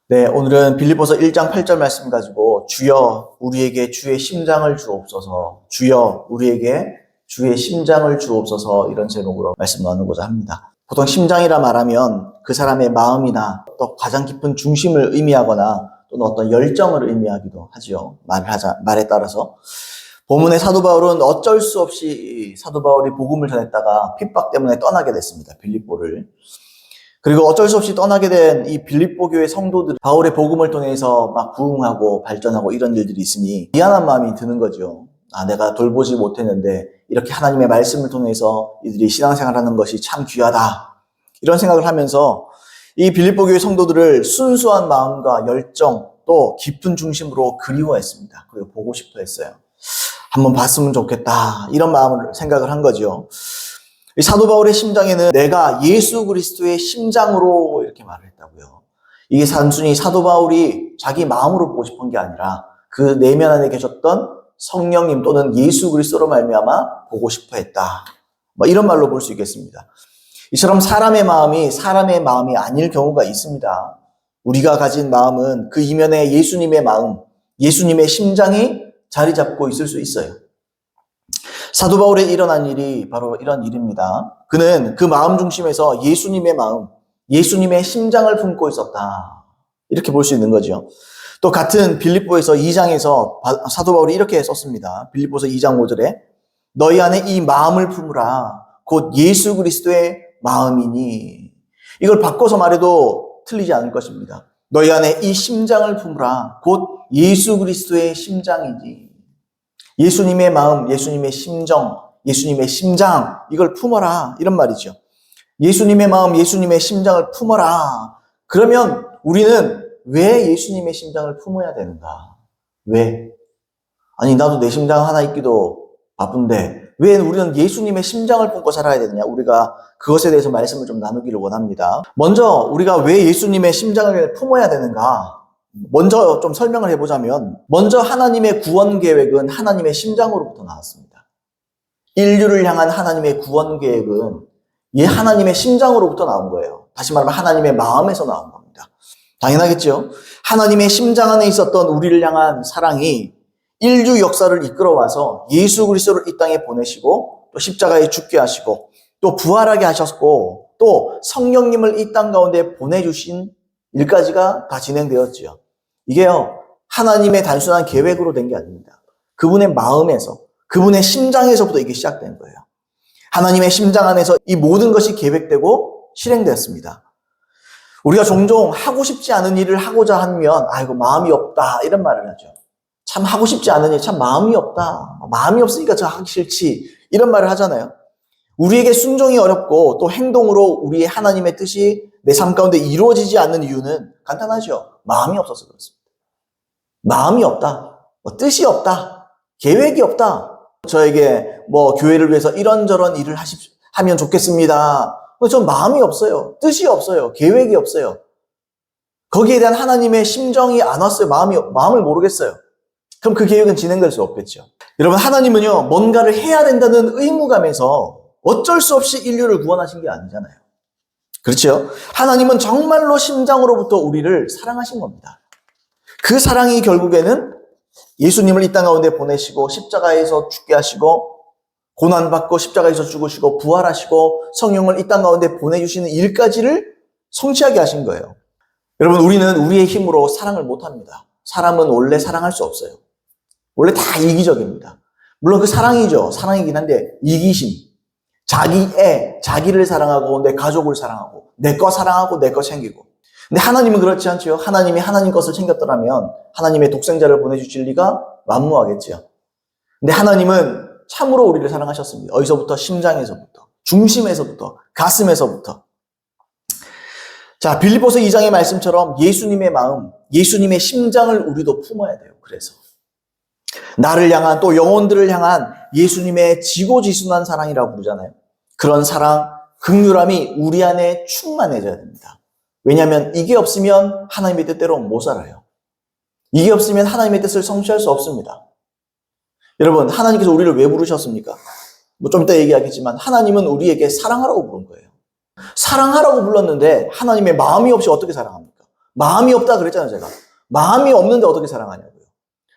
네, 오늘은 빌립보서 1장 8절 말씀 가지고 주여 우리에게 주의 심장을 주옵소서, 주여 우리에게 주의 심장을 주옵소서 이런 제목으로 말씀 나누고자 합니다. 보통 심장이라 말하면 그 사람의 마음이나 또 가장 깊은 중심을 의미하거나 또는 어떤 열정을 의미하기도 하지요. 말에 따라서. 본문의 사도 바울은 어쩔 수 없이 사도 바울이 복음을 전했다가 핍박 때문에 떠나게 됐습니다. 빌립보를. 그리고 어쩔 수 없이 떠나게 된 이 빌립보 교회 성도들, 바울의 복음을 통해서 막 부흥하고 발전하고 이런 일들이 있으니 미안한 마음이 드는 거죠. 내가 돌보지 못했는데 이렇게 하나님의 말씀을 통해서 이들이 신앙생활하는 것이 참 귀하다. 이런 생각을 하면서 이 빌립보 교회 성도들을 순수한 마음과 열정 또 깊은 중심으로 그리워했습니다. 그리고 보고 싶어 했어요. 한번 봤으면 좋겠다. 이런 마음을 생각을 한 거죠. 이 사도 바울의 심장에는 내가 예수 그리스도의 심장으로 이렇게 말을 했다고요. 이게 단순히 사도 바울이 자기 마음으로 보고 싶은 게 아니라 그 내면 안에 계셨던 성령님 또는 예수 그리스도로 말미암아 보고 싶어 했다. 이런 말로 볼 수 있겠습니다. 이처럼 사람의 마음이 아닐 경우가 있습니다. 우리가 가진 마음은 그 이면에 예수님의 마음, 예수님의 심장이 자리 잡고 있을 수 있어요. 사도 바울에 일어난 일이 바로 이런 일입니다. 그는 그 마음 중심에서 예수님의 마음, 예수님의 심장을 품고 있었다. 이렇게 볼 수 있는 거죠. 또 같은 빌립보에서 2장에서 사도 바울이 이렇게 썼습니다. 빌립보서 2장 5절에 너희 안에 이 마음을 품으라. 곧 예수 그리스도의 마음이니. 이걸 바꿔서 말해도 틀리지 않을 것입니다. 너희 안에 이 심장을 품으라. 곧 예수 그리스도의 심장이지. 예수님의 마음, 예수님의 심정, 예수님의 심장, 이걸 품어라. 이런 말이죠. 예수님의 마음, 예수님의 심장을 품어라. 그러면 우리는 왜 예수님의 심장을 품어야 되는가? 왜? 아니, 나도 내 심장 하나 있기도 바쁜데 왜 우리는 예수님의 심장을 품고 살아야 되느냐? 우리가 그것에 대해서 말씀을 좀 나누기를 원합니다. 먼저 우리가 왜 예수님의 심장을 품어야 되는가? 먼저 좀 설명을 해보자면 먼저 하나님의 구원 계획은 하나님의 심장으로부터 나왔습니다. 인류를 향한 하나님의 구원 계획은 하나님의 심장으로부터 나온 거예요. 다시 말하면 하나님의 마음에서 나온 겁니다. 당연하겠죠? 하나님의 심장 안에 있었던 우리를 향한 사랑이 인류 역사를 이끌어와서 예수 그리스도를 이 땅에 보내시고 또 십자가에 죽게 하시고 또 부활하게 하셨고 또 성령님을 이 땅 가운데 보내주신 일까지가 다 진행되었지요. 이게요, 하나님의 단순한 계획으로 된 게 아닙니다. 그분의 마음에서, 그분의 심장에서부터 이게 시작된 거예요. 하나님의 심장 안에서 이 모든 것이 계획되고 실행되었습니다. 우리가 종종 하고 싶지 않은 일을 하고자 하면, 아이고, 마음이 없다, 이런 말을 하죠. 참 하고 싶지 않은 일, 참 마음이 없다. 마음이 없으니까 저 하기 싫지. 이런 말을 하잖아요. 우리에게 순종이 어렵고 또 행동으로 우리의 하나님의 뜻이 내 삶 가운데 이루어지지 않는 이유는 간단하죠. 마음이 없어서 그렇습니다. 마음이 없다. 뜻이 없다. 계획이 없다. 저에게 교회를 위해서 이런저런 일을 하면 좋겠습니다. 전 마음이 없어요. 뜻이 없어요. 계획이 없어요. 거기에 대한 하나님의 심정이 안 왔어요. 마음을 모르겠어요. 그럼 그 계획은 진행될 수 없겠죠. 여러분, 하나님은요, 뭔가를 해야 된다는 의무감에서 어쩔 수 없이 인류를 구원하신 게 아니잖아요. 그렇죠? 하나님은 정말로 심장으로부터 우리를 사랑하신 겁니다. 그 사랑이 결국에는 예수님을 이 땅 가운데 보내시고 십자가에서 죽게 하시고 고난받고 십자가에서 죽으시고 부활하시고 성령을 이 땅 가운데 보내주시는 일까지를 성취하게 하신 거예요. 여러분, 우리는 우리의 힘으로 사랑을 못합니다. 사람은 원래 사랑할 수 없어요. 원래 다 이기적입니다. 물론 그 사랑이죠. 사랑이긴 한데 이기심. 자기를 사랑하고 내 가족을 사랑하고 내 거 사랑하고 내 거 챙기고. 근데 하나님은 그렇지 않죠. 하나님이 하나님 것을 챙겼더라면 하나님의 독생자를 보내주실 리가 만무하겠죠. 근데 하나님은 참으로 우리를 사랑하셨습니다. 어디서부터? 심장에서부터, 중심에서부터, 가슴에서부터. 자, 빌립보서 2장의 말씀처럼 예수님의 마음, 예수님의 심장을 우리도 품어야 돼요. 그래서 나를 향한 또 영혼들을 향한 예수님의 지고지순한 사랑이라고 부르잖아요. 그런 사랑, 긍휼함이 우리 안에 충만해져야 됩니다. 왜냐하면 이게 없으면 하나님의 뜻대로 못 살아요. 이게 없으면 하나님의 뜻을 성취할 수 없습니다. 여러분, 하나님께서 우리를 왜 부르셨습니까? 좀 이따 얘기하겠지만 하나님은 우리에게 사랑하라고 부른 거예요. 사랑하라고 불렀는데 하나님의 마음이 없이 어떻게 사랑합니까? 마음이 없다 그랬잖아요, 제가. 마음이 없는데 어떻게 사랑하냐고요.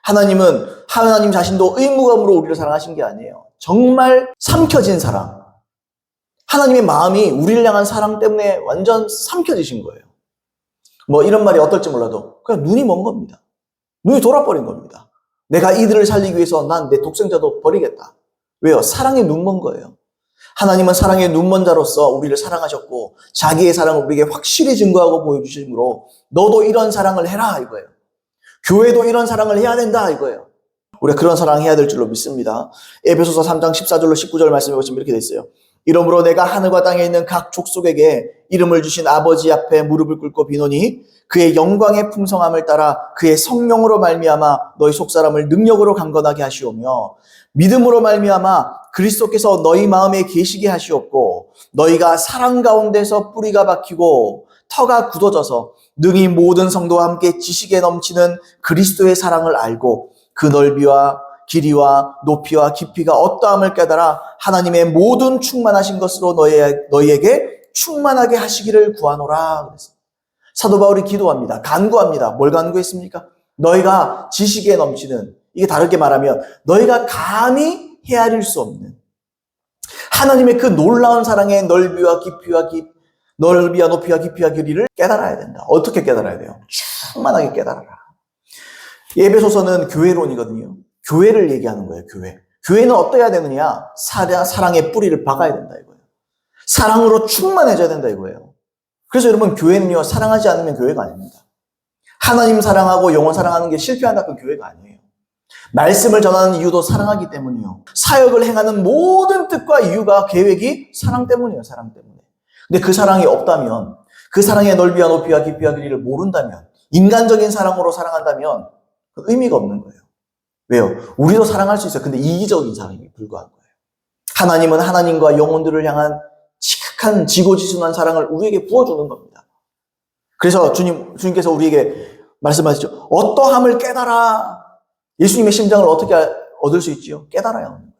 하나님은 하나님 자신도 의무감으로 우리를 사랑하신 게 아니에요. 정말 삼켜진 사랑. 하나님의 마음이 우리를 향한 사랑 때문에 완전 삼켜지신 거예요. 뭐 이런 말이 어떨지 몰라도 그냥 눈이 먼 겁니다. 눈이 돌아버린 겁니다. 내가 이들을 살리기 위해서 난 내 독생자도 버리겠다. 왜요? 사랑에 눈 먼 거예요. 하나님은 사랑의 눈 먼 자로서 우리를 사랑하셨고 자기의 사랑을 우리에게 확실히 증거하고 보여주심으로 너도 이런 사랑을 해라 이거예요. 교회도 이런 사랑을 해야 된다 이거예요. 우리가 그런 사랑을 해야 될 줄로 믿습니다. 에베소서 3장 14절로 19절 말씀해 보시면 이렇게 돼 있어요. 이러므로 내가 하늘과 땅에 있는 각 족속에게 이름을 주신 아버지 앞에 무릎을 꿇고 비노니 그의 영광의 풍성함을 따라 그의 성령으로 말미암아 너희 속사람을 능력으로 강건하게 하시오며 믿음으로 말미암아 그리스도께서 너희 마음에 계시게 하시옵고 너희가 사랑 가운데서 뿌리가 박히고 터가 굳어져서 능히 모든 성도와 함께 지식에 넘치는 그리스도의 사랑을 알고 그 넓이와 길이와 높이와 깊이가 어떠함을 깨달아 하나님의 모든 충만하신 것으로 너희에게 충만하게 하시기를 구하노라 그랬습니다. 사도 바울이 기도합니다. 간구합니다. 뭘 간구했습니까? 너희가 지식에 넘치는, 이게 다르게 말하면 너희가 감히 헤아릴 수 없는 하나님의 그 놀라운 사랑의 넓이와 높이와 깊이와 길이를 깨달아야 된다. 어떻게 깨달아야 돼요? 충만하게 깨달아라. 에베소서는 교회론이거든요. 교회를 얘기하는 거예요, 교회. 교회는 어떠해야 되느냐? 사랑의 뿌리를 박아야 된다, 이거예요. 사랑으로 충만해져야 된다, 이거예요. 그래서 여러분, 교회는요, 사랑하지 않으면 교회가 아닙니다. 하나님 사랑하고 영혼 사랑하는 게 실패한다, 그 교회가 아니에요. 말씀을 전하는 이유도 사랑하기 때문이요. 사역을 행하는 모든 뜻과 이유가 계획이 사랑 때문이에요, 사랑 때문에. 근데 그 사랑이 없다면, 그 사랑의 넓이와 높이와 깊이와 길이를 모른다면, 인간적인 사랑으로 사랑한다면 의미가 없는 거예요. 왜요? 우리도 사랑할 수 있어요. 근데 이기적인 사랑에 불과한 거예요. 하나님은 하나님과 영혼들을 향한 지극한 지고지순한 사랑을 우리에게 부어주는 겁니다. 그래서 주님께서 우리에게 말씀하시죠. 어떠함을 깨달아. 예수님의 심장을 어떻게 얻을 수 있지요? 깨달아야 하는 거예요.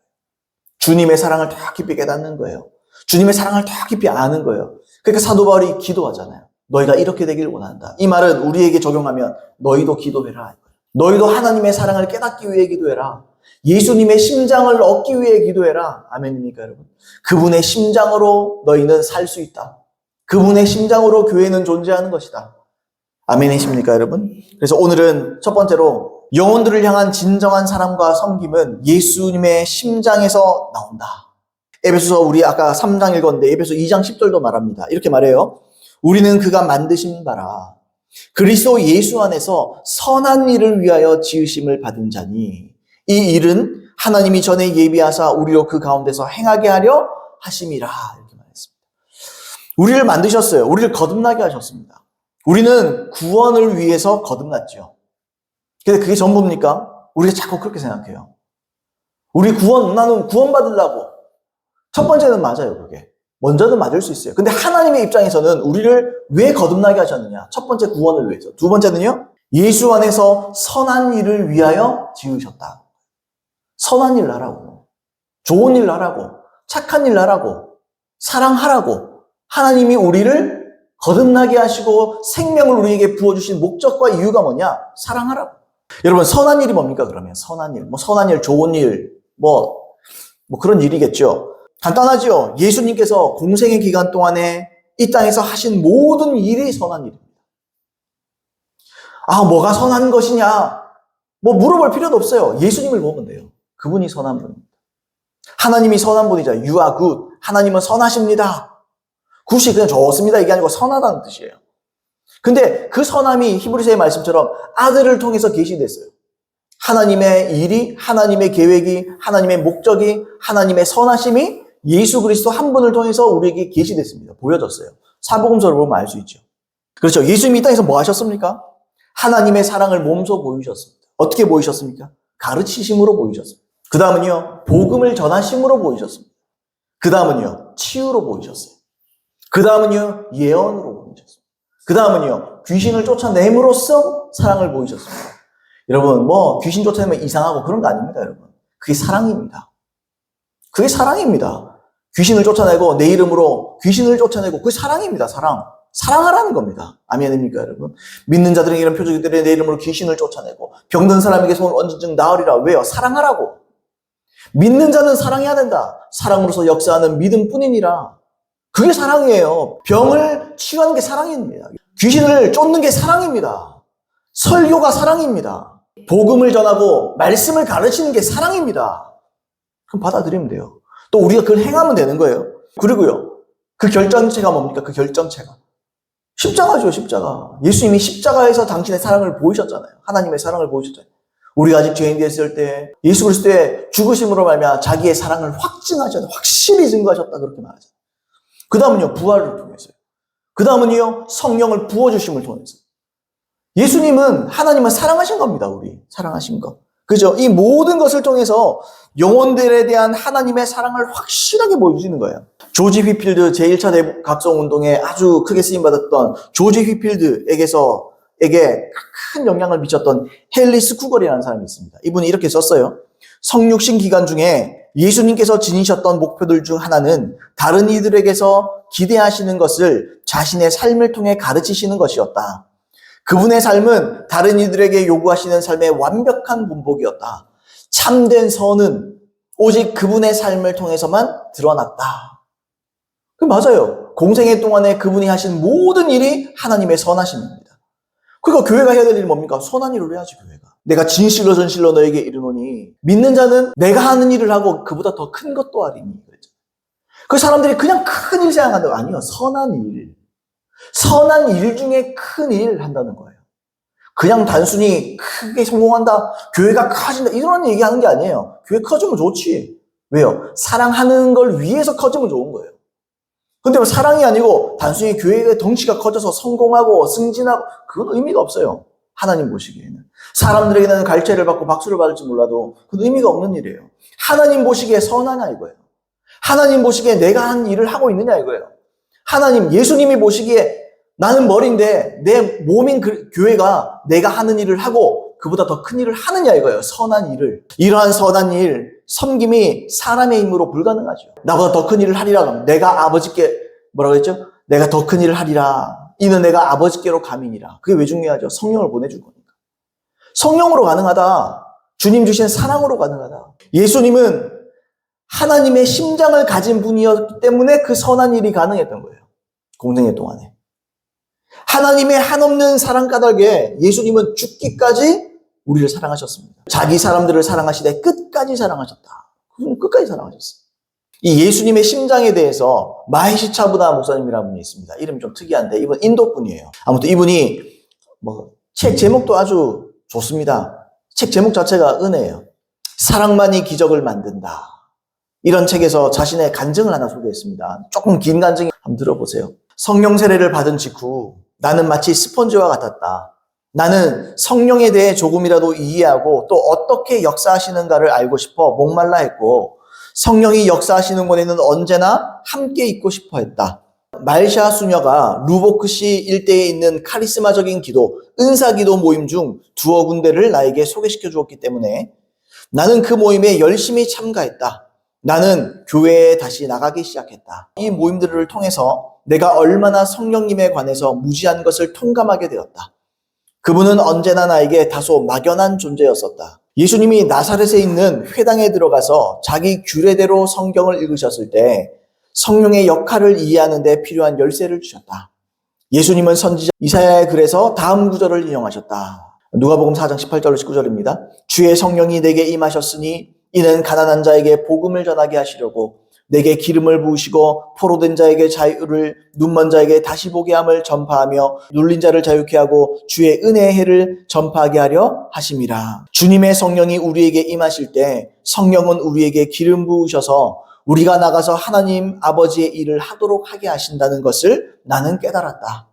주님의 사랑을 더 깊이 깨닫는 거예요. 주님의 사랑을 더 깊이 아는 거예요. 그러니까 사도 바울이 기도하잖아요. 너희가 이렇게 되길 원한다. 이 말은 우리에게 적용하면 너희도 기도해라. 너희도 하나님의 사랑을 깨닫기 위해 기도해라. 예수님의 심장을 얻기 위해 기도해라. 아멘입니까, 여러분? 그분의 심장으로 너희는 살 수 있다. 그분의 심장으로 교회는 존재하는 것이다. 아멘이십니까, 여러분? 그래서 오늘은 첫 번째로 영혼들을 향한 진정한 사랑과 섬김은 예수님의 심장에서 나온다. 에베소서 우리 아까 3장 읽었는데 에베소 2장 10절도 말합니다. 이렇게 말해요. 우리는 그가 만드신 바라 그리스도 예수 안에서 선한 일을 위하여 지으심을 받은 자니 이 일은 하나님이 전에 예비하사 우리로 그 가운데서 행하게 하려 하심이라. 이렇게 말했습니다. 우리를 만드셨어요. 우리를 거듭나게 하셨습니다. 우리는 구원을 위해서 거듭났죠. 근데 그게 전부입니까? 우리가 자꾸 그렇게 생각해요. 나는 구원받으려고. 첫 번째는 맞아요, 그게. 먼저는 맞을 수 있어요. 근데 하나님의 입장에서는 우리를 왜 거듭나게 하셨느냐? 첫 번째 구원을 위해서. 두 번째는요, 예수 안에서 선한 일을 위하여 지으셨다. 선한 일 하라고. 좋은 일 하라고. 착한 일 하라고. 사랑하라고. 하나님이 우리를 거듭나게 하시고 생명을 우리에게 부어주신 목적과 이유가 뭐냐? 사랑하라고. 여러분, 선한 일이 뭡니까, 그러면? 선한 일. 선한 일, 좋은 일, 그런 일이겠죠. 간단하죠? 예수님께서 공생의 기간 동안에 이 땅에서 하신 모든 일이 선한 일입니다. 뭐가 선한 것이냐? 물어볼 필요도 없어요. 예수님을 보면 돼요. 그분이 선한 분입니다. 하나님이 선한 분이죠. You are good. 하나님은 선하십니다. 굿이 그냥 좋습니다. 이게 아니고 선하다는 뜻이에요. 근데 그 선함이 히브리서의 말씀처럼 아들을 통해서 계시됐어요. 하나님의 일이, 하나님의 계획이, 하나님의 목적이, 하나님의 선하심이 예수 그리스도 한 분을 통해서 우리에게 계시됐습니다. 보여졌어요. 사복음서를 보면 알 수 있죠. 그렇죠. 예수님이 이 땅에서 뭐 하셨습니까? 하나님의 사랑을 몸소 보이셨습니다. 어떻게 보이셨습니까? 가르치심으로 보이셨습니다. 그 다음은요, 복음을 전하심으로 보이셨습니다. 그 다음은요, 치유로 보이셨어요. 그 다음은요, 예언으로 보이셨습니다. 그 다음은요, 귀신을 쫓아냄으로써 사랑을 보이셨습니다. 여러분, 귀신 쫓아내면 이상하고 그런 거 아닙니다, 여러분. 그게 사랑입니다. 그게 사랑입니다. 귀신을 쫓아내고, 내 이름으로 귀신을 쫓아내고, 그게 사랑입니다, 사랑. 사랑하라는 겁니다. 아멘입니까, 여러분? 믿는 자들에게 이런 표적들이 내 이름으로 귀신을 쫓아내고 병든 사람에게 손을 얹은 즉 나으리라. 왜요? 사랑하라고. 믿는 자는 사랑해야 된다. 사랑으로서 역사하는 믿음뿐이니라. 그게 사랑이에요. 병을 치유하는 게 사랑입니다. 귀신을 쫓는 게 사랑입니다. 설교가 사랑입니다. 복음을 전하고 말씀을 가르치는 게 사랑입니다. 그럼 받아들이면 돼요. 또 우리가 그걸 행하면 되는 거예요. 그리고요, 그 결정체가 뭡니까? 그 결정체가 십자가죠. 십자가. 예수님이 십자가에서 당신의 사랑을 보이셨잖아요. 하나님의 사랑을 보이셨잖아요. 우리가 아직 죄인 되었을 때 예수 그리스도의 죽으심으로 말미암아 자기의 사랑을 확증하셨다. 확실히 증거하셨다. 그렇게 말하죠. 그 다음은요, 부활을 통해서요. 그 다음은요, 성령을 부어주심을 통해서. 예수님은 하나님을 사랑하신 겁니다. 우리 사랑하신 것. 그죠? 이 모든 것을 통해서 영혼들에 대한 하나님의 사랑을 확실하게 보여주시는 거예요. 조지 휘필드 제1차 각성운동에 아주 크게 쓰임받았던 조지 휘필드에게 큰 영향을 미쳤던 헨리스 쿠걸이라는 사람이 있습니다. 이분이 이렇게 썼어요. 성육신 기간 중에 예수님께서 지니셨던 목표들 중 하나는 다른 이들에게서 기대하시는 것을 자신의 삶을 통해 가르치시는 것이었다. 그분의 삶은 다른 이들에게 요구하시는 삶의 완벽한 본보기였다. 참된 선은 오직 그분의 삶을 통해서만 드러났다. 그 맞아요. 공생애 동안에 그분이 하신 모든 일이 하나님의 선하심입니다. 그러니까 교회가 해야 될 일이 뭡니까? 선한 일을 해야지, 교회가. 내가 진실로 전실로 너에게 이르노니 믿는 자는 내가 하는 일을 하고 그보다 더 큰 것도 하리니. 그랬죠. 그 사람들이 그냥 큰 일 생각한다고. 아니요. 선한 일. 선한 일 중에 큰 일 한다는 거예요. 그냥 단순히 크게 성공한다, 교회가 커진다, 이런 얘기하는 게 아니에요. 교회 커지면 좋지. 왜요? 사랑하는 걸 위해서 커지면 좋은 거예요. 근데 사랑이 아니고 단순히 교회의 덩치가 커져서 성공하고 승진하고, 그건 의미가 없어요. 하나님 보시기에는. 사람들에게는 갈채를 받고 박수를 받을지 몰라도 그건 의미가 없는 일이에요. 하나님 보시기에 선하냐 이거예요. 하나님 보시기에 내가 한 일을 하고 있느냐 이거예요. 하나님, 예수님이 보시기에 나는 머리인데 내 몸인 교회가 내가 하는 일을 하고 그보다 더 큰 일을 하느냐 이거예요. 선한 일을. 이러한 선한 일, 섬김이 사람의 힘으로 불가능하죠. 나보다 더 큰 일을 하리라 그러면 내가 아버지께 뭐라고 했죠? 내가 더 큰 일을 하리라. 이는 내가 아버지께로 감이니라. 그게 왜 중요하죠? 성령을 보내줄 거니까. 성령으로 가능하다. 주님 주신 사랑으로 가능하다. 예수님은 하나님의 심장을 가진 분이었기 때문에 그 선한 일이 가능했던 거예요. 공생애 동안에. 하나님의 한없는 사랑 까닭에 예수님은 죽기까지 우리를 사랑하셨습니다. 자기 사람들을 사랑하시되 끝까지 사랑하셨다. 그분 끝까지 사랑하셨어요. 이 예수님의 심장에 대해서 마헤시 차부나 목사님이라는 분이 있습니다. 이름이 좀 특이한데 이분 인도 분이에요. 아무튼 이분이 책 제목도 아주 좋습니다. 책 제목 자체가 은혜예요. 사랑만이 기적을 만든다. 이런 책에서 자신의 간증을 하나 소개했습니다. 조금 긴 간증이 한번 들어보세요. 성령 세례를 받은 직후 나는 마치 스펀지와 같았다. 나는 성령에 대해 조금이라도 이해하고 또 어떻게 역사하시는가를 알고 싶어 목말라 했고 성령이 역사하시는 곳에는 언제나 함께 있고 싶어 했다. 말샤 수녀가 루보크시 일대에 있는 카리스마적인 기도, 은사기도 모임 중 두어 군데를 나에게 소개시켜 주었기 때문에 나는 그 모임에 열심히 참가했다. 나는 교회에 다시 나가기 시작했다. 이 모임들을 통해서 내가 얼마나 성령님에 관해서 무지한 것을 통감하게 되었다. 그분은 언제나 나에게 다소 막연한 존재였었다. 예수님이 나사렛에 있는 회당에 들어가서 자기 규례대로 성경을 읽으셨을 때 성령의 역할을 이해하는 데 필요한 열쇠를 주셨다. 예수님은 선지자 이사야의 글에서 다음 구절을 인용하셨다. 누가복음 4장 18절 19절입니다. 주의 성령이 내게 임하셨으니 이는 가난한 자에게 복음을 전하게 하시려고 내게 기름을 부으시고 포로된 자에게 자유를, 눈먼 자에게 다시 보게 함을 전파하며 눌린 자를 자유케 하고 주의 은혜의 해를 전파하게 하려 하심이라. 주님의 성령이 우리에게 임하실 때 성령은 우리에게 기름 부으셔서 우리가 나가서 하나님 아버지의 일을 하도록 하게 하신다는 것을 나는 깨달았다.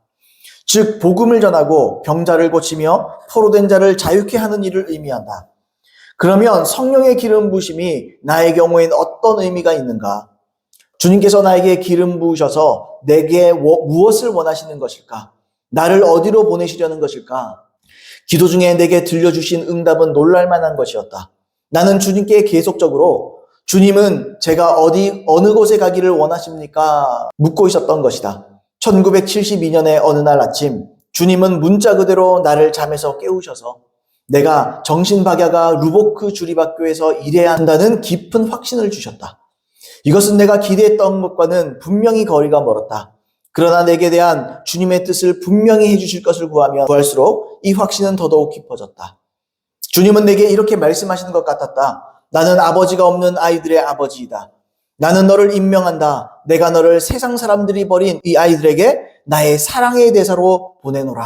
즉 복음을 전하고 병자를 고치며 포로된 자를 자유케 하는 일을 의미한다. 그러면 성령의 기름 부으심이 나의 경우엔 어떤 의미가 있는가? 주님께서 나에게 기름 부으셔서 내게 무엇을 원하시는 것일까? 나를 어디로 보내시려는 것일까? 기도 중에 내게 들려주신 응답은 놀랄만한 것이었다. 나는 주님께 계속적으로 주님은 제가 어느 곳에 가기를 원하십니까? 묻고 있었던 것이다. 1972년의 어느 날 아침, 주님은 문자 그대로 나를 잠에서 깨우셔서 내가 정신박야가 루보크 주립학교에서 일해야 한다는 깊은 확신을 주셨다. 이것은 내가 기대했던 것과는 분명히 거리가 멀었다. 그러나 내게 대한 주님의 뜻을 분명히 해주실 것을 구하면 구할수록 이 확신은 더더욱 깊어졌다. 주님은 내게 이렇게 말씀하시는 것 같았다. 나는 아버지가 없는 아이들의 아버지이다. 나는 너를 임명한다. 내가 너를 세상 사람들이 버린 이 아이들에게 나의 사랑의 대사로 보내노라.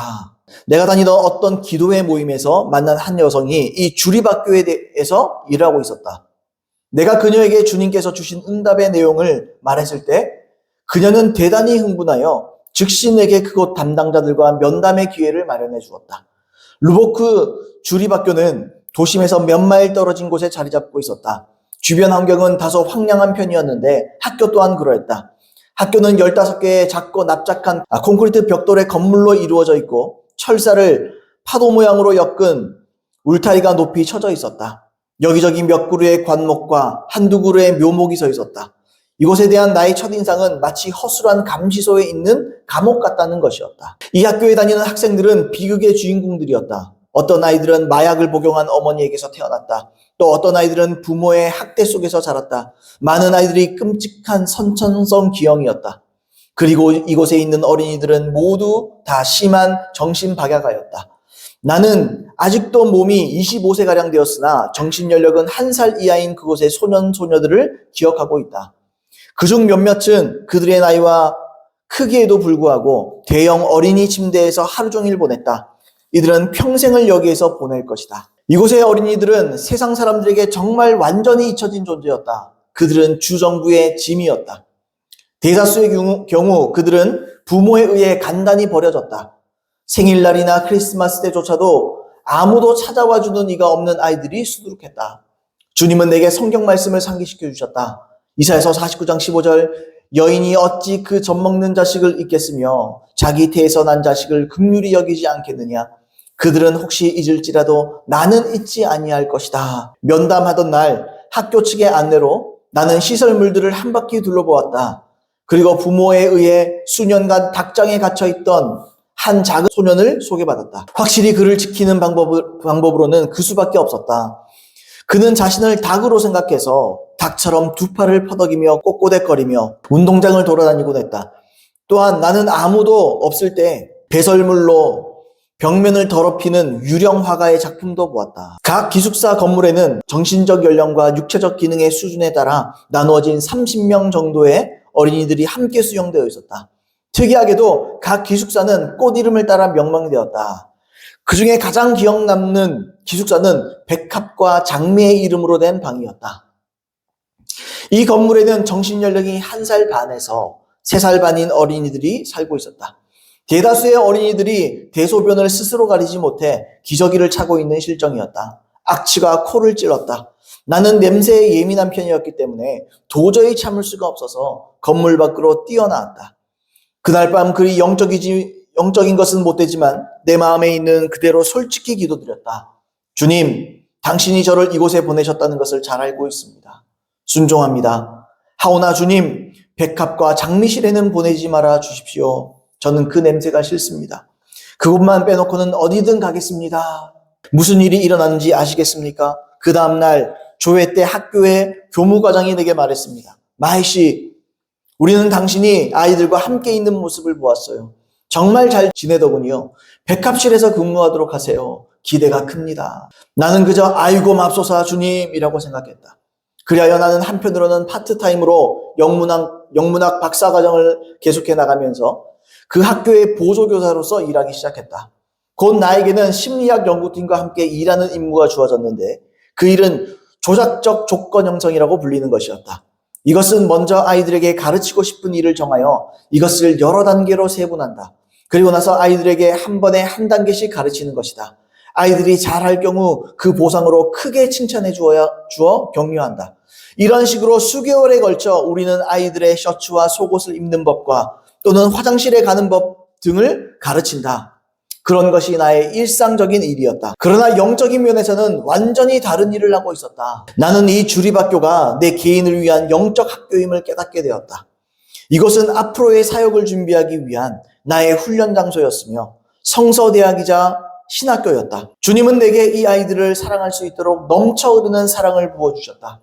내가 다니던 어떤 기도회 모임에서 만난 한 여성이 이 주립학교에 대해서 일을 하고 있었다. 내가 그녀에게 주님께서 주신 응답의 내용을 말했을 때 그녀는 대단히 흥분하여 즉시 내게 그곳 담당자들과 면담의 기회를 마련해 주었다. 루보크 주립학교는 도심에서 몇 마일 떨어진 곳에 자리 잡고 있었다. 주변 환경은 다소 황량한 편이었는데 학교 또한 그러했다. 학교는 15개의 작고 납작한 콘크리트 벽돌의 건물로 이루어져 있고 철사를 파도 모양으로 엮은 울타리가 높이 쳐져 있었다. 여기저기 몇 그루의 관목과 한두 그루의 묘목이 서 있었다. 이곳에 대한 나의 첫인상은 마치 허술한 감시소에 있는 감옥 같다는 것이었다. 이 학교에 다니는 학생들은 비극의 주인공들이었다. 어떤 아이들은 마약을 복용한 어머니에게서 태어났다. 또 어떤 아이들은 부모의 학대 속에서 자랐다. 많은 아이들이 끔찍한 선천성 기형이었다. 그리고 이곳에 있는 어린이들은 모두 다 심한 정신박약아였다. 나는 아직도 몸이 25세가량 되었으나 정신연령은 1살 이하인 그곳의 소년, 소녀들을 기억하고 있다. 그중 몇몇은 그들의 나이와 크기에도 불구하고 대형 어린이 침대에서 하루 종일 보냈다. 이들은 평생을 여기에서 보낼 것이다. 이곳의 어린이들은 세상 사람들에게 정말 완전히 잊혀진 존재였다. 그들은 주정부의 짐이었다. 대다수의 경우 그들은 부모에 의해 간단히 버려졌다. 생일날이나 크리스마스 때조차도 아무도 찾아와주는 이가 없는 아이들이 수두룩했다. 주님은 내게 성경 말씀을 상기시켜 주셨다. 이사야서 49장 15절 여인이 어찌 그 젖먹는 자식을 잊겠으며 자기 태에서 난 자식을 긍휼히 여기지 않겠느냐. 그들은 혹시 잊을지라도 나는 잊지 아니할 것이다. 면담하던 날 학교 측의 안내로 나는 시설물들을 한 바퀴 둘러보았다. 그리고 부모에 의해 수년간 닭장에 갇혀있던 한 작은 소년을 소개받았다. 확실히 그를 지키는 방법으로는 그 수밖에 없었다. 그는 자신을 닭으로 생각해서 닭처럼 두 팔을 퍼덕이며 꼿꼿해거리며 운동장을 돌아다니곤 했다. 또한 나는 아무도 없을 때 배설물로 벽면을 더럽히는 유령 화가의 작품도 보았다. 각 기숙사 건물에는 정신적 연령과 육체적 기능의 수준에 따라 나누어진 30명 정도의 어린이들이 함께 수용되어 있었다. 특이하게도 각 기숙사는 꽃 이름을 따라 명명되었다. 그 중에 가장 기억 남는 기숙사는 백합과 장미의 이름으로 된 방이었다. 이 건물에는 정신연령이 1살 반에서 3살 반인 어린이들이 살고 있었다. 대다수의 어린이들이 대소변을 스스로 가리지 못해 기저귀를 차고 있는 실정이었다. 악취가 코를 찔렀다. 나는 냄새에 예민한 편이었기 때문에 도저히 참을 수가 없어서 건물 밖으로 뛰어나왔다. 그날 밤 그리 영적인 것은 못되지만 내 마음에 있는 그대로 솔직히 기도드렸다. 주님, 당신이 저를 이곳에 보내셨다는 것을 잘 알고 있습니다. 순종합니다. 하오나 주님, 백합과 장미실에는 보내지 말아 주십시오. 저는 그 냄새가 싫습니다. 그곳만 빼놓고는 어디든 가겠습니다. 무슨 일이 일어났는지 아시겠습니까? 그 다음날 조회 때 학교의 교무과장이 내게 말했습니다. 마이 씨, 우리는 당신이 아이들과 함께 있는 모습을 보았어요. 정말 잘 지내더군요. 백합실에서 근무하도록 하세요. 기대가 큽니다. 나는 그저 아이고 맙소사 주님이라고 생각했다. 그리하여 나는 한편으로는 파트타임으로 영문학 박사과정을 계속해 나가면서 그 학교의 보조교사로서 일하기 시작했다. 곧 나에게는 심리학 연구팀과 함께 일하는 임무가 주어졌는데 그 일은 조작적 조건 형성이라고 불리는 것이었다. 이것은 먼저 아이들에게 가르치고 싶은 일을 정하여 이것을 여러 단계로 세분한다. 그리고 나서 아이들에게 한 번에 한 단계씩 가르치는 것이다. 아이들이 잘할 경우 그 보상으로 크게 칭찬해 주어 격려한다. 이런 식으로 수개월에 걸쳐 우리는 아이들의 셔츠와 속옷을 입는 법과 또는 화장실에 가는 법 등을 가르친다. 그런 것이 나의 일상적인 일이었다. 그러나 영적인 면에서는 완전히 다른 일을 하고 있었다. 나는 이 주립학교가 내 개인을 위한 영적 학교임을 깨닫게 되었다. 이곳은 앞으로의 사역을 준비하기 위한 나의 훈련 장소였으며 성서대학이자 신학교였다. 주님은 내게 이 아이들을 사랑할 수 있도록 넘쳐 흐르는 사랑을 부어주셨다.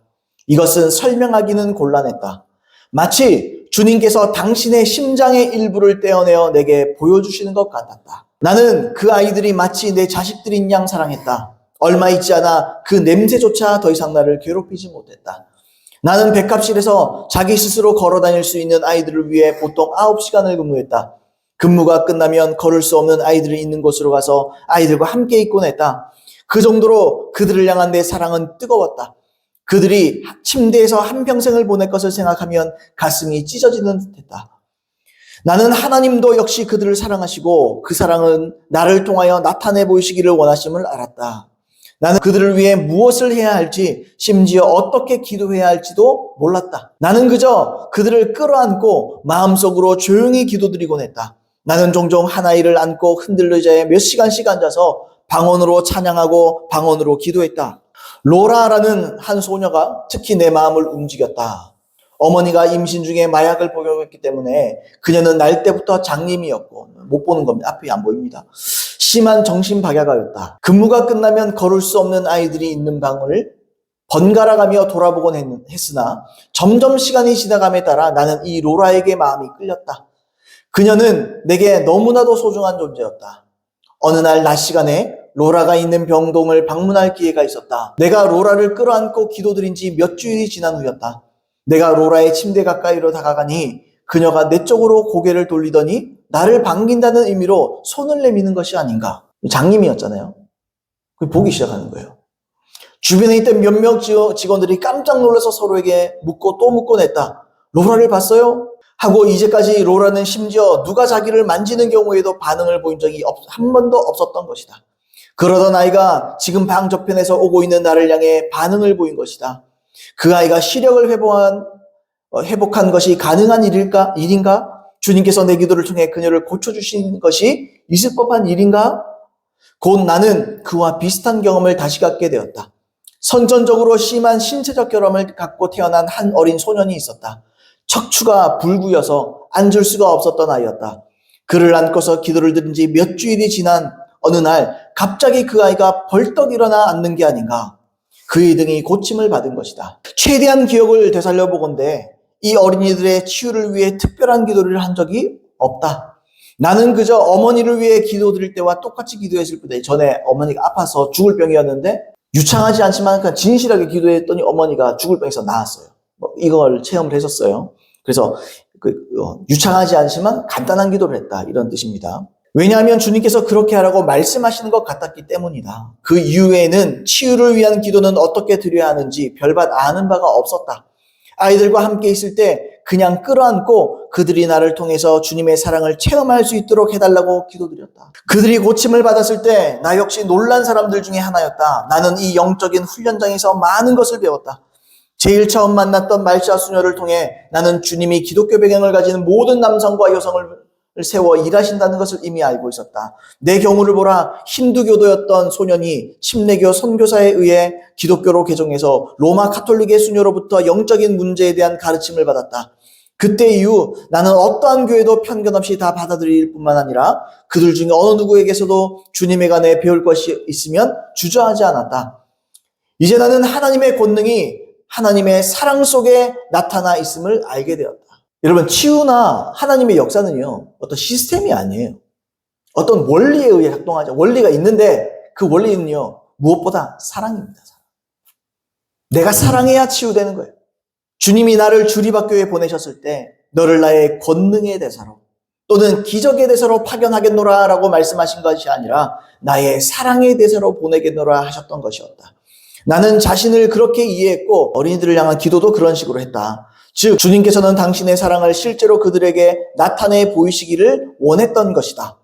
이것은 설명하기는 곤란했다. 마치 주님께서 당신의 심장의 일부를 떼어내어 내게 보여주시는 것 같았다. 나는 그 아이들이 마치 내 자식들인 양 사랑했다. 얼마 있지 않아 그 냄새조차 더 이상 나를 괴롭히지 못했다. 나는 백합실에서 자기 스스로 걸어 다닐 수 있는 아이들을 위해 보통 9시간을 근무했다. 근무가 끝나면 걸을 수 없는 아이들이 있는 곳으로 가서 아이들과 함께 있곤 했다. 그 정도로 그들을 향한 내 사랑은 뜨거웠다. 그들이 침대에서 한평생을 보낼 것을 생각하면 가슴이 찢어지는 듯했다. 나는 하나님도 역시 그들을 사랑하시고 그 사랑은 나를 통하여 나타내 보이시기를 원하심을 알았다. 나는 그들을 위해 무엇을 해야 할지, 심지어 어떻게 기도해야 할지도 몰랐다. 나는 그저 그들을 끌어안고 마음속으로 조용히 기도드리곤 했다. 나는 종종 한 아이를 안고 흔들려 의자에 몇 시간씩 앉아서 방언으로 찬양하고 방언으로 기도했다. 로라라는 한 소녀가 특히 내 마음을 움직였다. 어머니가 임신 중에 마약을 복용했기 때문에 그녀는 날 때부터 장님이었고, 못 보는 겁니다. 앞이 안 보입니다. 심한 정신박약아였다. 근무가 끝나면 걸을 수 없는 아이들이 있는 방을 번갈아가며 돌아보곤 했으나 점점 시간이 지나감에 따라 나는 이 로라에게 마음이 끌렸다. 그녀는 내게 너무나도 소중한 존재였다. 어느 날 낮 시간에 로라가 있는 병동을 방문할 기회가 있었다. 내가 로라를 끌어안고 기도드린 지 몇 주일이 지난 후였다. 내가 로라의 침대 가까이로 다가가니 그녀가 내 쪽으로 고개를 돌리더니 나를 반긴다는 의미로 손을 내미는 것이 아닌가. 장님이었잖아요. 보기 시작하는 거예요. 주변에 있던 몇몇 직원들이 깜짝 놀라서 서로에게 묻고 또 묻곤 했다. 로라를 봤어요? 하고 이제까지 로라는 심지어 누가 자기를 만지는 경우에도 반응을 보인 적이 한 번도 없었던 것이다. 그러던 아이가 지금 방 저편에서 오고 있는 나를 향해 반응을 보인 것이다. 그 아이가 시력을 회복한 것이 가능한 일인가? 주님께서 내 기도를 통해 그녀를 고쳐주신 것이 있을 법한 일인가? 곧 나는 그와 비슷한 경험을 다시 갖게 되었다. 선천적으로 심한 신체적 결함을 갖고 태어난 한 어린 소년이 있었다. 척추가 불구여서 앉을 수가 없었던 아이였다. 그를 안고서 기도를 드린 지 몇 주일이 지난 어느 날 갑자기 그 아이가 벌떡 일어나 앉는 게 아닌가. 그의 등이 고침을 받은 것이다. 최대한 기억을 되살려 보건대 이 어린이들의 치유를 위해 특별한 기도를 한 적이 없다. 나는 그저 어머니를 위해 기도드릴 때와 똑같이 기도했을 뿐이다. 전에 어머니가 아파서 죽을 병이었는데 유창하지 않지만 그냥 진실하게 기도했더니 어머니가 죽을 병에서 나았어요. 이걸 체험을 했었어요. 그래서 유창하지 않지만 간단한 기도를 했다. 이런 뜻입니다. 왜냐하면 주님께서 그렇게 하라고 말씀하시는 것 같았기 때문이다. 그 이후에는 치유를 위한 기도는 어떻게 드려야 하는지 별반 아는 바가 없었다. 아이들과 함께 있을 때 그냥 끌어안고 그들이 나를 통해서 주님의 사랑을 체험할 수 있도록 해달라고 기도드렸다. 그들이 고침을 받았을 때 나 역시 놀란 사람들 중에 하나였다. 나는 이 영적인 훈련장에서 많은 것을 배웠다. 제일 처음 만났던 말자 수녀를 통해 나는 주님이 기독교 배경을 가진 모든 남성과 여성을 세워 일하신다는 것을 이미 알고 있었다. 내 경우를 보라. 힌두교도였던 소년이 침례교 선교사에 의해 기독교로 개종해서 로마 카톨릭의 수녀로부터 영적인 문제에 대한 가르침을 받았다. 그때 이후 나는 어떠한 교회도 편견 없이 다 받아들일 뿐만 아니라 그들 중에 어느 누구에게서도 주님에 관해 배울 것이 있으면 주저하지 않았다. 이제 나는 하나님의 권능이 하나님의 사랑 속에 나타나 있음을 알게 되었다. 여러분, 치유나 하나님의 역사는요, 어떤 시스템이 아니에요. 어떤 원리에 의해 작동하죠. 원리가 있는데 그 원리는요, 무엇보다 사랑입니다. 내가 사랑해야 치유되는 거예요. 주님이 나를 주리박교에 보내셨을 때 너를 나의 권능의 대사로 또는 기적의 대사로 파견하겠노라 라고 말씀하신 것이 아니라 나의 사랑의 대사로 보내겠노라 하셨던 것이었다. 나는 자신을 그렇게 이해했고 어린이들을 향한 기도도 그런 식으로 했다. 즉 주님께서는 당신의 사랑을 실제로 그들에게 나타내 보이시기를 원했던 것이다.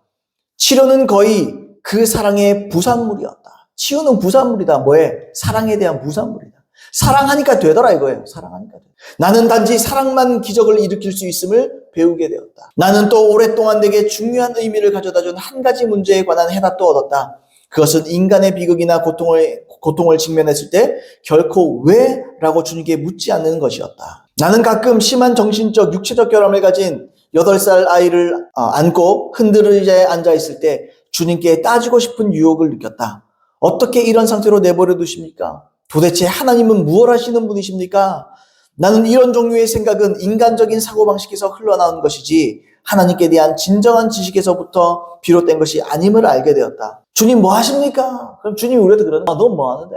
치료는 거의 그 사랑의 부산물이었다. 치유는 부산물이다. 뭐에? 사랑에 대한 부산물이다. 사랑하니까 되더라 이거예요. 사랑하니까 돼. 나는 단지 사랑만 기적을 일으킬 수 있음을 배우게 되었다. 나는 또 오랫동안 내게 중요한 의미를 가져다준 한 가지 문제에 관한 해답도 얻었다. 그것은 인간의 비극이나 고통을 직면했을 때 결코 왜? 라고 주님께 묻지 않는 것이었다. 나는 가끔 심한 정신적, 육체적 결함을 가진 8살 아이를 안고 흔들 의자에 앉아 있을 때 주님께 따지고 싶은 유혹을 느꼈다. 어떻게 이런 상태로 내버려 두십니까? 도대체 하나님은 무엇 하시는 분이십니까? 나는 이런 종류의 생각은 인간적인 사고방식에서 흘러나온 것이지 하나님께 대한 진정한 지식에서부터 비롯된 것이 아님을 알게 되었다. 주님 뭐 하십니까? 그럼 주님이 우리한테 그러는 너 뭐 하는데?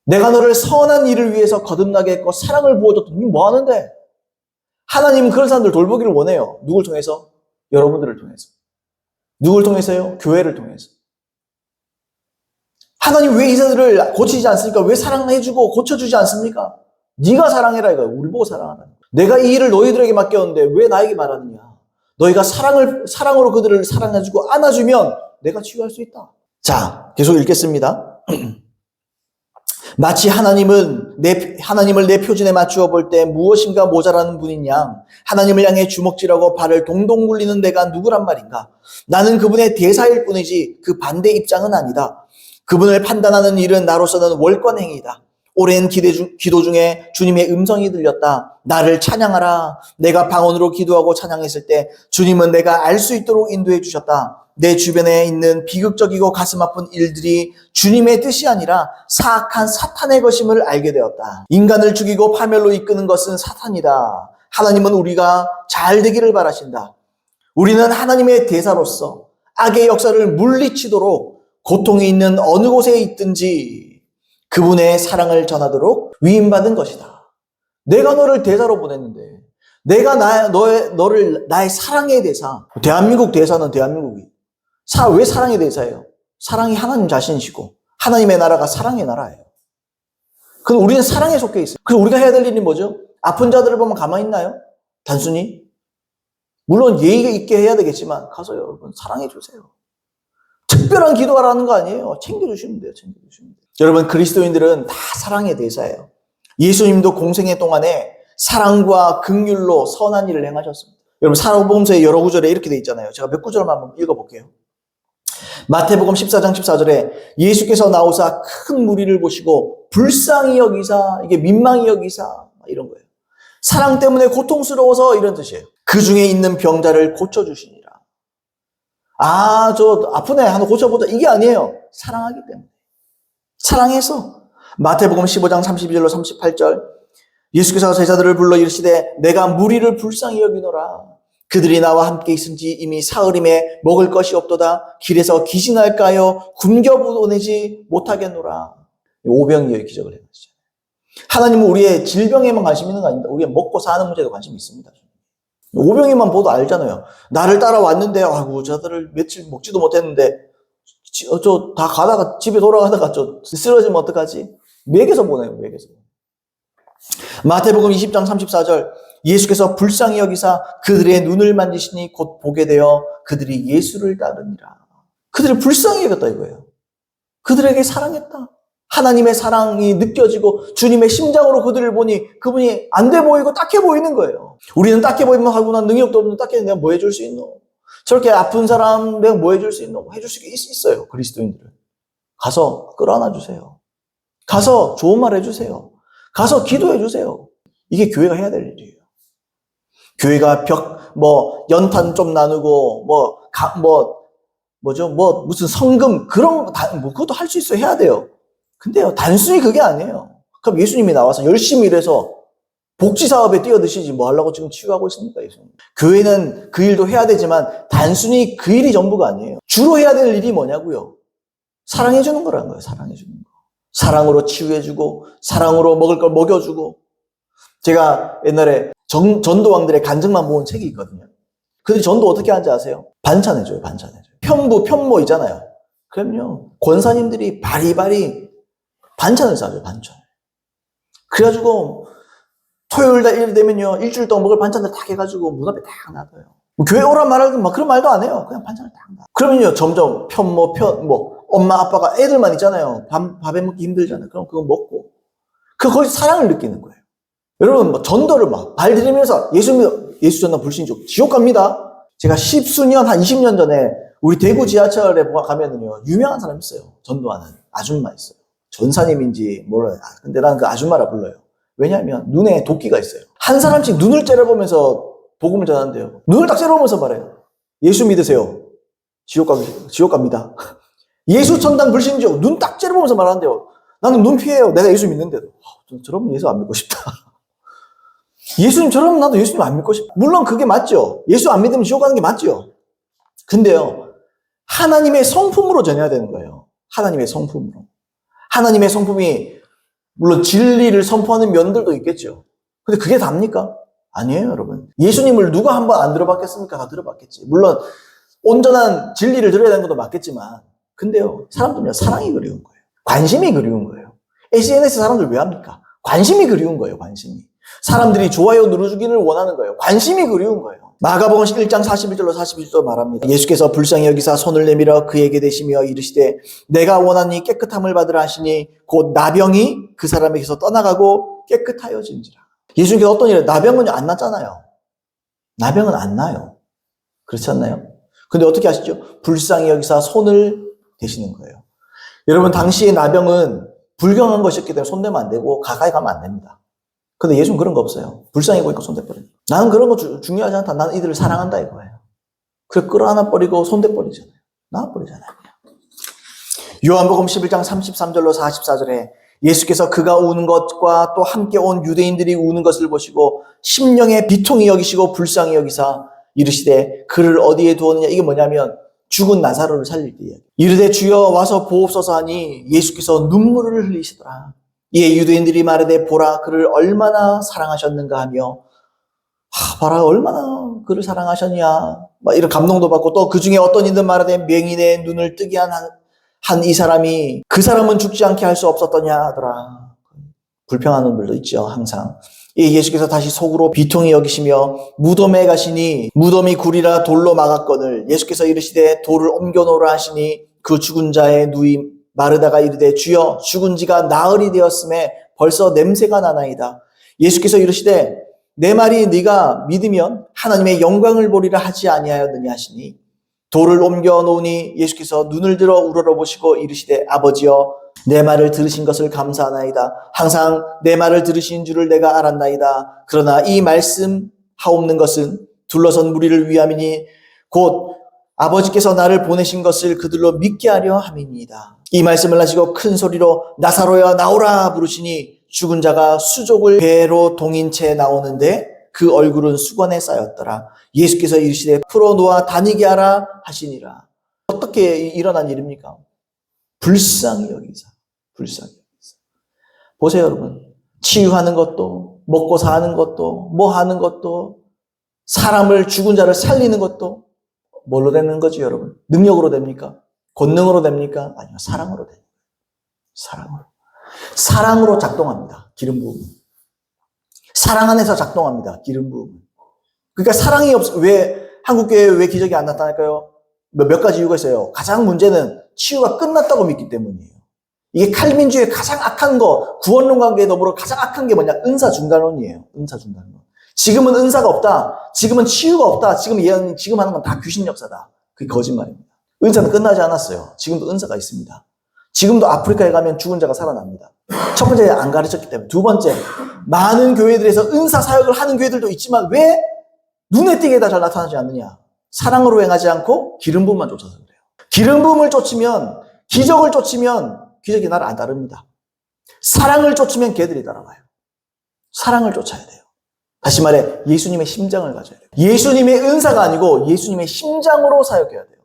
내가 너를 선한 일을 위해서 거듭나게 했고 사랑을 부어줬더니 뭐 하는데? 하나님은 그런 사람들 돌보기를 원해요. 누굴 통해서? 여러분들을 통해서. 누굴 통해서요? 교회를 통해서. 하나님 왜 이 사람들을 고치지 않습니까? 왜 사랑해주고 고쳐주지 않습니까? 네가 사랑해라 이거야. 우리 보고 사랑하라. 내가 이 일을 너희들에게 맡겼는데 왜 나에게 말하느냐? 너희가 사랑으로 그들을 사랑해주고 안아주면 내가 치유할 수 있다. 자, 계속 읽겠습니다. 마치 하나님을 내 표준에 맞추어 볼 때 무엇인가 모자라는 분인 양 하나님을 향해 주먹질하고 발을 동동 굴리는 내가 누구란 말인가? 나는 그분의 대사일 뿐이지 그 반대 입장은 아니다. 그분을 판단하는 일은 나로서는 월권행위다. 오랜 기도 중에 주님의 음성이 들렸다. 나를 찬양하라. 내가 방언으로 기도하고 찬양했을 때 주님은 내가 알 수 있도록 인도해 주셨다. 내 주변에 있는 비극적이고 가슴 아픈 일들이 주님의 뜻이 아니라 사악한 사탄의 것임을 알게 되었다. 인간을 죽이고 파멸로 이끄는 것은 사탄이다. 하나님은 우리가 잘 되기를 바라신다. 우리는 하나님의 대사로서 악의 역사를 물리치도록 고통이 있는 어느 곳에 있든지 그분의 사랑을 전하도록 위임받은 것이다. 내가 너를 대사로 보냈는데 내가 너를 나의 사랑의 대사. 대한민국 대사는 대한민국이 왜 사랑의 대사예요? 사랑이 하나님 자신이시고 하나님의 나라가 사랑의 나라예요. 그럼 우리는 사랑에 속해 있어요. 그래서 우리가 해야 될 일이 뭐죠? 아픈 자들을 보면 가만히 있나요? 단순히? 물론 예의가 있게 해야 되겠지만 가서 여러분 사랑해 주세요. 특별한 기도하라는 거 아니에요. 챙겨주시면 돼요. 챙겨주시면 돼요. 여러분 그리스도인들은 다 사랑의 대사예요. 예수님도 공생애 동안에 사랑과 긍휼로 선한 일을 행하셨습니다. 여러분 사도복음서의 여러 구절에 이렇게 돼 있잖아요. 제가 몇 구절만 한번 읽어볼게요. 마태복음 14장 14절에 예수께서 나오사 큰 무리를 보시고 불쌍히 여기사 이게 민망히 여기사 이런 거예요. 사랑 때문에 고통스러워서 이런 뜻이에요. 그 중에 있는 병자를 고쳐주시니라. 저 아프네 한번 고쳐보자 이게 아니에요. 사랑하기 때문에. 사랑해서 마태복음 15장 32절로 38절 예수께서 제자들을 불러 이르시되 내가 무리를 불쌍히 여기노라. 그들이 나와 함께 있은지 이미 사흘임에 먹을 것이 없도다. 길에서 기진할까요? 굶겨 보내지 못하겠노라. 오병이어의 기적을 해보시죠. 하나님은 우리의 질병에만 관심 있는 거 아닙니다. 우리의 먹고 사는 문제도 관심이 있습니다. 오병이만 보도 알잖아요. 나를 따라왔는데 저들을 며칠 먹지도 못했는데 다 가다가 집에 돌아가다가 쓰러지면 어떡하지? 맥에서 보내요. 맥에서. 마태복음 20장 34절 예수께서 불쌍히 여기사 그들의 눈을 만지시니 곧 보게 되어 그들이 예수를 따르니라. 그들이 불쌍히 여겼다 이거예요. 그들에게 사랑했다. 하나님의 사랑이 느껴지고 주님의 심장으로 그들을 보니 그분이 안 돼 보이고 딱해 보이는 거예요. 우리는 딱해 보이면 하고 난 능력도 없는 딱해 내가 뭐 해줄 수 있노? 저렇게 아픈 사람 내가 뭐 해줄 수 있노? 해줄 수 있어요. 그리스도인들은. 가서 끌어안아 주세요. 가서 좋은 말 해주세요. 가서 기도해 주세요. 이게 교회가 해야 될 일이에요. 교회가 연탄 좀 나누고, 무슨 성금, 그것도 할 수 있어요. 해야 돼요. 근데요, 단순히 그게 아니에요. 그럼 예수님이 나와서 열심히 일해서 복지사업에 뛰어드시지 뭐 하려고 지금 치유하고 있습니까, 예수님? 교회는 그 일도 해야 되지만 단순히 그 일이 전부가 아니에요. 주로 해야 될 일이 뭐냐고요? 사랑해주는 거라는 거예요, 사랑해주는 거. 사랑으로 치유해주고, 사랑으로 먹을 걸 먹여주고. 제가 옛날에 전도왕들의 간증만 모은 책이 있거든요. 그들이 전도 어떻게 하는지 아세요? 반찬해줘요, 반찬해줘요. 편모 있잖아요. 그럼요, 권사님들이 바리바리 반찬을 싸줘요, 반찬. 그래가지고, 토요일 날 일 되면요, 일주일 동안 먹을 반찬들 다 해가지고 문 앞에 딱 놔둬요. 교회 오란 말하고 막 그런 말도 안 해요. 그냥 반찬을 딱 놔둬요. 그러면요, 점점 엄마, 아빠가 애들만 있잖아요. 밥에 먹기 힘들잖아요. 그럼 그거 먹고. 거기 사랑을 느끼는 거예요. 여러분, 전도를 발 들이면서 예수 전도 불신족, 지옥 갑니다. 제가 10수년, 한 20년 전에 우리 대구 지하철에 가면은요, 유명한 사람 있어요. 전도하는 아줌마 있어요. 전사님인지 몰라요. 근데 난 그 아줌마라 불러요. 왜냐하면 눈에 도끼가 있어요. 한 사람씩 눈을 째려보면서 복음을 전하는데요. 눈을 딱 째려보면서 말해요. 예수 믿으세요. 지옥 갑니다. 예수 천당 불신지옥 눈 딱 째려보면서 말하는데요. 나는 눈 피해요. 내가 예수 믿는데도. 저러면 예수 안 믿고 싶다. 예수님 저러면 나도 예수님 안 믿고 싶다. 물론 그게 맞죠. 예수 안 믿으면 지옥 가는 게 맞죠. 근데요. 하나님의 성품으로 전해야 되는 거예요. 하나님의 성품으로. 하나님의 성품이 물론 진리를 선포하는 면들도 있겠죠. 근데 그게 답니까? 아니에요, 여러분. 예수님을 누가 한번 안 들어봤겠습니까? 다 들어봤겠지. 물론 온전한 진리를 들어야 되는 것도 맞겠지만 근데요, 사람들은요, 사랑이 그리운 거예요. 관심이 그리운 거예요. SNS 사람들 왜 합니까? 관심이 그리운 거예요, 관심이. 사람들이 좋아요 눌러주기를 원하는 거예요. 관심이 그리운 거예요. 마가복음 1장 41절로 42절 말합니다. 예수께서 불쌍히 여기사 손을 내밀어 그에게 대시며 이르시되 내가 원하니 깨끗함을 받으라 하시니 곧 나병이 그 사람에게서 떠나가고 깨끗하여진지라. 예수님께서 어떤 일을 나병은 안 났잖아요. 나병은 안 나요. 그렇지 않나요? 근데 어떻게 하시죠? 불쌍히 여기사 손을 대시는 거예요. 여러분 당시의 나병은 불경한 것이었기 때문에 손대면 안 되고 가까이 가면 안 됩니다. 근데 예수는 그런 거 없어요. 불쌍히 보니까 손대버려요. 나는 그런 거 중요하지 않다. 나는 이들을 사랑한다 이거예요. 그래 끌어안아 버리고 손대버리잖아요. 놔버리잖아요. 요한복음 11장 33절로 44절에 예수께서 그가 우는 것과 또 함께 온 유대인들이 우는 것을 보시고 심령의 비통히 여기시고 불쌍히 여기사 이르시되 그를 어디에 두었느냐. 이게 뭐냐면 죽은 나사로를 살릴 때예요. 이르되 주여 와서 보옵소서 하니 예수께서 눈물을 흘리시더라. 이에 유대인들이 말하되 보라 그를 얼마나 사랑하셨는가 하며 봐라 얼마나 그를 사랑하셨냐 막 이런 감동도 받고 또 그 중에 어떤 이든 말하되 맹인의 눈을 뜨게 한 이 사람이 그 사람은 죽지 않게 할 수 없었더냐 하더라. 불평하는 분들도 있죠. 항상. 예수께서 다시 속으로 비통히 여기시며 무덤에 가시니 무덤이 굴이라 돌로 막았거늘 예수께서 이르시되 돌을 옮겨놓으라 하시니 그 죽은 자의 누이 마르다가 이르되 주여 죽은 지가 나흘이 되었음에 벌써 냄새가 나나이다. 예수께서 이르시되 내 말이 네가 믿으면 하나님의 영광을 보리라 하지 아니하였느냐 하시니 돌을 옮겨 놓으니 예수께서 눈을 들어 우러러보시고 이르시되 아버지여 내 말을 들으신 것을 감사하나이다. 항상 내 말을 들으신 줄을 내가 알았나이다. 그러나 이 말씀 하옵는 것은 둘러선 무리를 위함이니 곧 아버지께서 나를 보내신 것을 그들로 믿게 하려 함이니이다. 이 말씀을 하시고 큰 소리로 나사로야 나오라 부르시니 죽은 자가 수족을 배로 동인 채 나오는데 그 얼굴은 수건에 쌓였더라. 예수께서 이르시되 풀어놓아 다니게 하라 하시니라. 어떻게 일어난 일입니까? 불쌍히 여기사. 불쌍히 여기사. 보세요 여러분. 치유하는 것도 먹고 사는 것도 뭐 하는 것도 사람을 죽은 자를 살리는 것도 뭘로 되는 거지 여러분? 능력으로 됩니까? 권능으로 됩니까? 아니요. 사랑으로 됩니다. 사랑으로. 사랑으로 작동합니다. 기름 부음은. 사랑 안에서 작동합니다. 기름 부음은. 그러니까 사랑이 왜 한국교회에 왜 기적이 안 나타날까요? 몇 가지 이유가 있어요. 가장 문제는 치유가 끝났다고 믿기 때문이에요. 이게 칼빈주의 가장 악한 거, 구원론 관계에 더불어 가장 악한 게 뭐냐? 은사 중단론이에요. 은사 중단론. 지금은 은사가 없다. 지금은 치유가 없다. 지금 하는 건 다 귀신 역사다. 그게 거짓말입니다. 은사는 끝나지 않았어요. 지금도 은사가 있습니다. 지금도 아프리카에 가면 죽은 자가 살아납니다. 첫 번째, 안 가르쳤기 때문에. 두 번째, 많은 교회들에서 은사 사역을 하는 교회들도 있지만 왜 눈에 띄게 다 잘 나타나지 않느냐? 사랑으로 행하지 않고 기름 부음만 쫓아서 그래요. 기름 부음을 쫓으면, 기적을 쫓으면 기적이 나를 안 따릅니다. 사랑을 쫓으면 걔들이 따라와요. 사랑을 쫓아야 돼요. 다시 말해 예수님의 심장을 가져야 돼요. 예수님의 은사가 아니고 예수님의 심장으로 사역해야 돼요.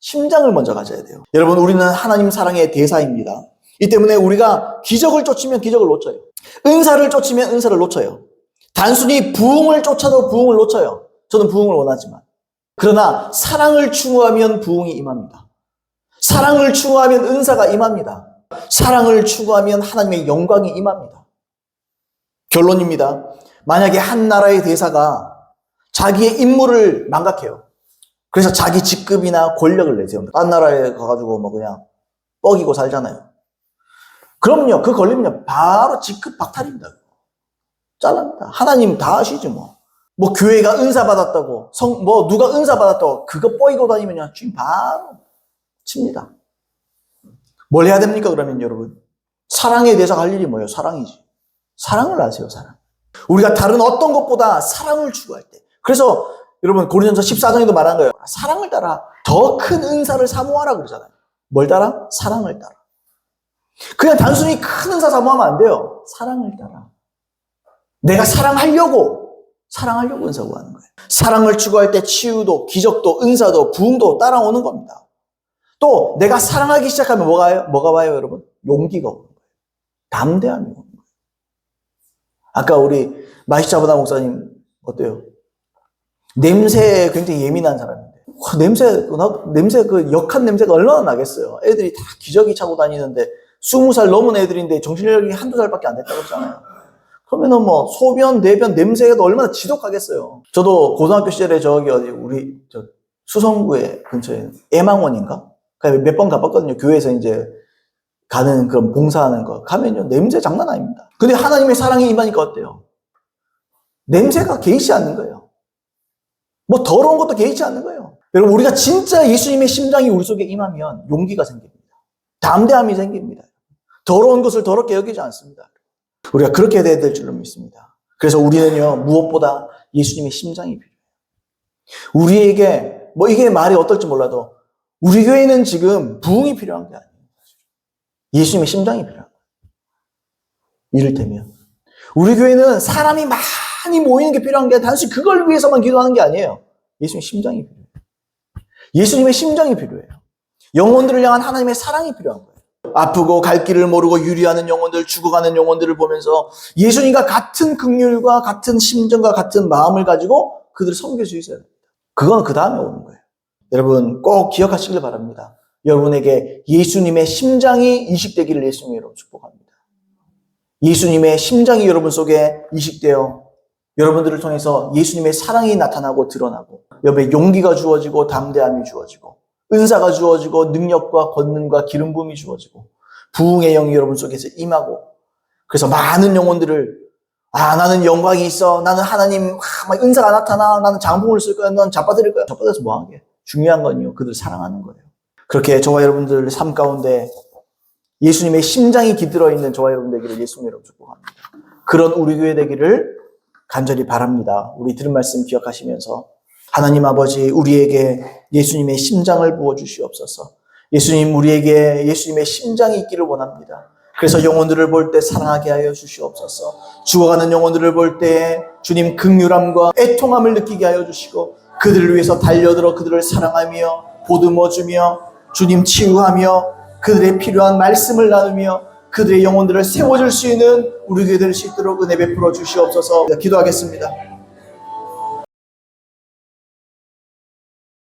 심장을 먼저 가져야 돼요. 여러분 우리는 하나님 사랑의 대사입니다. 이 때문에 우리가 기적을 쫓으면 기적을 놓쳐요. 은사를 쫓으면 은사를 놓쳐요. 단순히 부흥을 쫓아도 부흥을 놓쳐요. 저는 부흥을 원하지만. 그러나 사랑을 추구하면 부흥이 임합니다. 사랑을 추구하면 은사가 임합니다. 사랑을 추구하면 하나님의 영광이 임합니다. 결론입니다. 만약에 한 나라의 대사가 자기의 임무를 망각해요. 그래서 자기 직급이나 권력을 내세웁니다. 딴 나라에 가가지고 뭐 그냥 뻐기고 살잖아요. 그럼요, 그 걸리면 바로 직급 박탈입니다. 잘랍니다. 하나님 다 아시죠, 뭐. 뭐 교회가 은사 받았다고, 뭐 누가 은사 받았다고, 그거 뻐기고 다니면 주님 바로 칩니다. 뭘 해야 됩니까, 그러면 여러분? 사랑에 대해서 할 일이 뭐예요? 사랑이지. 사랑을 하세요, 사랑. 우리가 다른 어떤 것보다 사랑을 추구할 때. 그래서 여러분 고린도전서 14장에도 말한 거예요. 사랑을 따라 더 큰 은사를 사모하라 그러잖아요. 뭘 따라? 사랑을 따라. 그냥 단순히 큰 은사 사모하면 안 돼요. 사랑을 따라. 내가 사랑하려고 은사 구하는 거예요. 사랑을 추구할 때 치유도, 기적도, 은사도, 부흥도 따라오는 겁니다. 또 내가 사랑하기 시작하면 뭐가 와요, 여러분? 용기가 오는 거예요. 담대함이 오는 거예요. 아까 우리 마시자보다 목사님 어때요? 냄새에 굉장히 예민한 사람인데 냄새 그 역한 냄새가 얼마나 나겠어요. 애들이 다 기저귀 차고 다니는데 20살 넘은 애들인데 정신력이 한두 살밖에 안 됐다고 했잖아요. 그러면은 뭐 소변, 내변 냄새가 얼마나 지독하겠어요. 저도 고등학교 시절에 저기 어디 우리 저 수성구에 근처에 애망원인가? 몇 번 가봤거든요. 교회에서 이제 가는 그런 봉사하는 거 가면요 냄새 장난 아닙니다. 근데 하나님의 사랑이 임하니까 어때요? 냄새가 개의치 않는 거예요. 뭐 더러운 것도 개의치 않는 거예요. 여러분 우리가 진짜 예수님의 심장이 우리 속에 임하면 용기가 생깁니다. 담대함이 생깁니다. 더러운 것을 더럽게 여기지 않습니다. 우리가 그렇게 돼야 될 줄로 믿습니다. 그래서 우리는요 무엇보다 예수님의 심장이 필요해요. 우리에게 뭐 이게 말이 어떨지 몰라도 우리 교회는 지금 부흥이 필요한 게 아니에요. 예수님의 심장이 필요한 거예요. 이를테면 우리 교회는 사람이 많이 모이는 게 필요한 게 단순히 그걸 위해서만 기도하는 게 아니에요. 예수님의 심장이 필요해요. 예수님의 심장이 필요해요. 영혼들을 향한 하나님의 사랑이 필요한 거예요. 아프고 갈 길을 모르고 유리하는 영혼들, 죽어가는 영혼들을 보면서 예수님과 같은 긍휼과 같은 심정과 같은 마음을 가지고 그들을 섬길 수 있어야 됩니다. 그건 그 다음에 오는 거예요. 여러분 꼭 기억하시길 바랍니다. 여러분에게 예수님의 심장이 이식되기를 예수님의 이름으로 축복합니다. 예수님의 심장이 여러분 속에 이식되어 여러분들을 통해서 예수님의 사랑이 나타나고 드러나고 여러분의 용기가 주어지고 담대함이 주어지고 은사가 주어지고 능력과 권능과 기름 부음이 주어지고 부흥의 영이 여러분 속에서 임하고 그래서 많은 영혼들을 나는 영광이 있어. 나는 하나님 막 은사가 나타나. 나는 장봉을 쓸 거야. 넌 잡아드릴 거야. 잡아드려서 뭐하게? 중요한 건요. 그들을 사랑하는 거예요. 그렇게 저와 여러분들 삶 가운데 예수님의 심장이 깃들어 있는 저와 여러분 되기를 예수님 이름으로 축복합니다. 그런 우리 교회 되기를 간절히 바랍니다. 우리 들은 말씀 기억하시면서 하나님 아버지 우리에게 예수님의 심장을 부어주시옵소서. 예수님 우리에게 예수님의 심장이 있기를 원합니다. 그래서 영혼들을 볼 때 사랑하게 하여 주시옵소서. 죽어가는 영혼들을 볼 때 주님 긍휼함과 애통함을 느끼게 하여 주시고 그들을 위해서 달려들어 그들을 사랑하며 보듬어주며 주님 치유하며 그들의 필요한 말씀을 나누며 그들의 영혼들을 세워줄 수 있는 우리 교회 될 수 있도록 은혜 베풀어 주시옵소서. 기도하겠습니다.